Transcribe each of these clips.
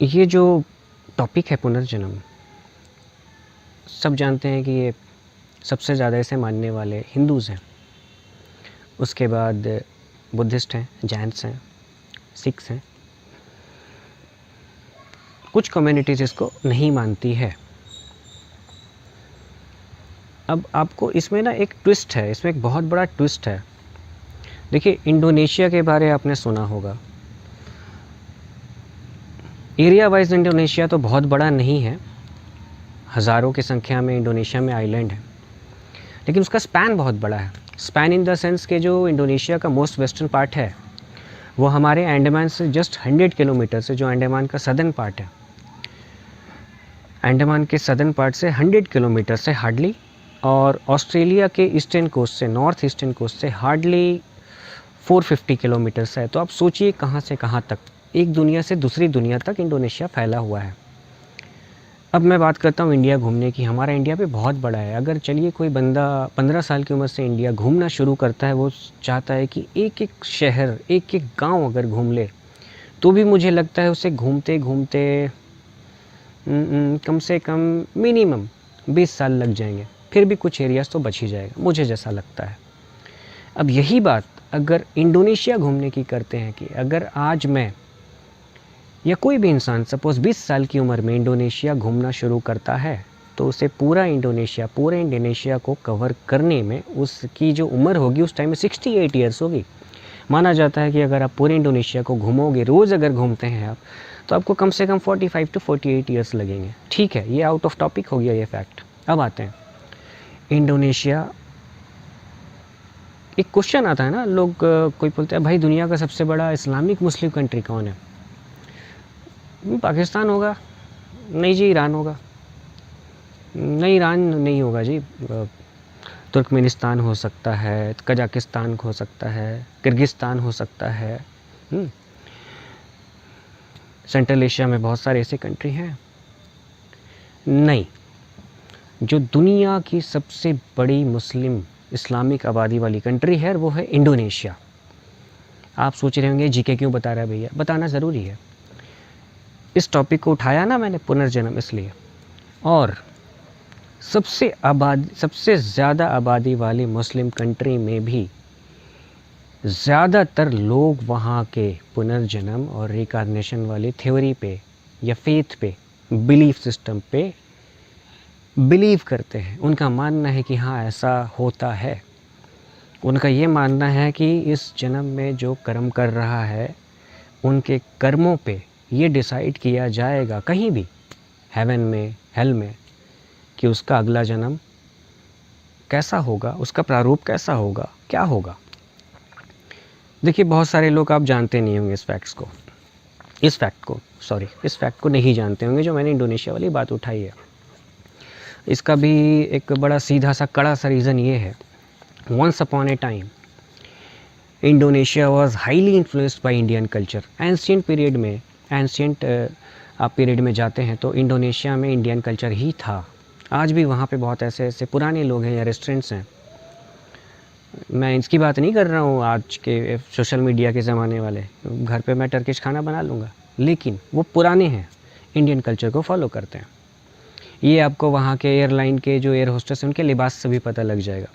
ये जो टॉपिक है पुनर्जन्म, सब जानते हैं कि ये सबसे ज़्यादा इसे मानने वाले हिंदूज़ हैं, उसके बाद बुद्धिस्ट हैं, जैन्स हैं, सिख्स हैं, कुछ कम्युनिटीज़ इसको नहीं मानती है। अब आपको इसमें ना एक ट्विस्ट है, इसमें एक बहुत बड़ा ट्विस्ट है। देखिए, इंडोनेशिया के बारे आपने सुना होगा। एरिया वाइज इंडोनेशिया तो बहुत बड़ा नहीं है, हज़ारों की संख्या में इंडोनेशिया में आइलैंड है, लेकिन उसका स्पैन बहुत बड़ा है। स्पैन इन द सेंस के जो इंडोनेशिया का मोस्ट वेस्टर्न पार्ट है वो हमारे अंडमान से जस्ट 100 किलोमीटर से, जो अंडमान का सदर्न पार्ट है, अंडमान के सदर्न पार्ट से 100 किलोमीटर से हार्डली, और ऑस्ट्रेलिया के ईस्टर्न कोस्ट से, नॉर्थ ईस्टर्न कोस्ट से हार्डली 450 किलोमीटर से है। तो आप सोचिए कहाँ से कहाँ तक, एक दुनिया से दूसरी दुनिया तक इंडोनेशिया फैला हुआ है। अब मैं बात करता हूँ इंडिया घूमने की। हमारा इंडिया पे बहुत बड़ा है। अगर चलिए कोई बंदा 15 साल की उम्र से इंडिया घूमना शुरू करता है, वो चाहता है कि एक एक शहर, एक एक गांव अगर घूम ले, तो भी मुझे लगता है उसे घूमते घूमते कम से कम मिनिमम 20 साल लग जाएंगे। फिर भी कुछ एरियाज़ तो बच ही जाएगा, मुझे जैसा लगता है। अब यही बात अगर इंडोनेशिया घूमने की करते हैं कि अगर आज मैं या कोई भी इंसान सपोज़ 20 साल की उम्र में इंडोनेशिया घूमना शुरू करता है, तो उसे पूरे इंडोनेशिया को कवर करने में उसकी जो उम्र होगी उस टाइम में 68 ईयर्स होगी। माना जाता है कि अगर आप पूरे इंडोनेशिया को घूमोगे, रोज़ अगर घूमते हैं आप, तो आपको कम से कम 45 टू 48 ईयर्स लगेंगे। ठीक है, ये आउट ऑफ टॉपिक हो गया ये फैक्ट। अब आते हैं इंडोनेशिया। एक क्वेश्चन आता है ना, लोग कोई बोलते हैं भाई दुनिया का सबसे बड़ा इस्लामिक मुस्लिम कंट्री कौन है? पाकिस्तान होगा? नहीं जी, ईरान होगा। नहीं, ईरान नहीं होगा जी, तुर्कमेनिस्तान हो सकता है, कजाकिस्तान हो सकता है, किर्गिस्तान हो सकता है। सेंट्रल एशिया में बहुत सारे ऐसे कंट्री हैं। नहीं, जो दुनिया की सबसे बड़ी मुस्लिम इस्लामिक आबादी वाली कंट्री है वो है इंडोनेशिया। आप सोच रहे होंगे जीके क्यों बता रहा है भैया? बताना ज़रूरी है। इस टॉपिक को उठाया ना मैंने, पुनर्जन्म, इसलिए। और सबसे ज़्यादा आबादी वाली मुस्लिम कंट्री में भी ज़्यादातर लोग वहाँ के पुनर्जन्म और रिकार्नेशन वाली थ्योरी पे या फेथ पे, बिलीफ सिस्टम पे बिलीव करते हैं। उनका मानना है कि हाँ ऐसा होता है। उनका ये मानना है कि इस जन्म में जो कर्म कर रहा है, उनके कर्मों पे ये डिसाइड किया जाएगा कहीं भी, हेवन में, हेल में, कि उसका अगला जन्म कैसा होगा, उसका प्रारूप कैसा होगा, क्या होगा। देखिए, बहुत सारे लोग आप जानते नहीं होंगे इस फैक्ट को नहीं जानते होंगे जो मैंने इंडोनेशिया वाली बात उठाई है। इसका भी एक बड़ा सीधा सा कड़ा सा रीज़न ये है। Once upon a time Indonesia was highly influenced by Indian culture. Ancient period में जाते हैं तो इंडोनेशिया में इंडियन कल्चर ही था। आज भी वहाँ पे बहुत ऐसे पुराने लोग हैं या रेस्टोरेंट्स हैं। मैं इसकी बात नहीं कर रहा हूँ आज के सोशल मीडिया के ज़माने वाले, घर पे मैं टर्किश खाना बना लूँगा, लेकिन वो पुराने हैं, इंडियन कल्चर को फॉलो करते हैं। ये आपको वहाँ के एयरलाइन के जो एयर होस्टेस हैं उनके लिबास से भी पता लग जाएगा।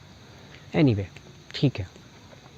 एनीवे, ठीक है।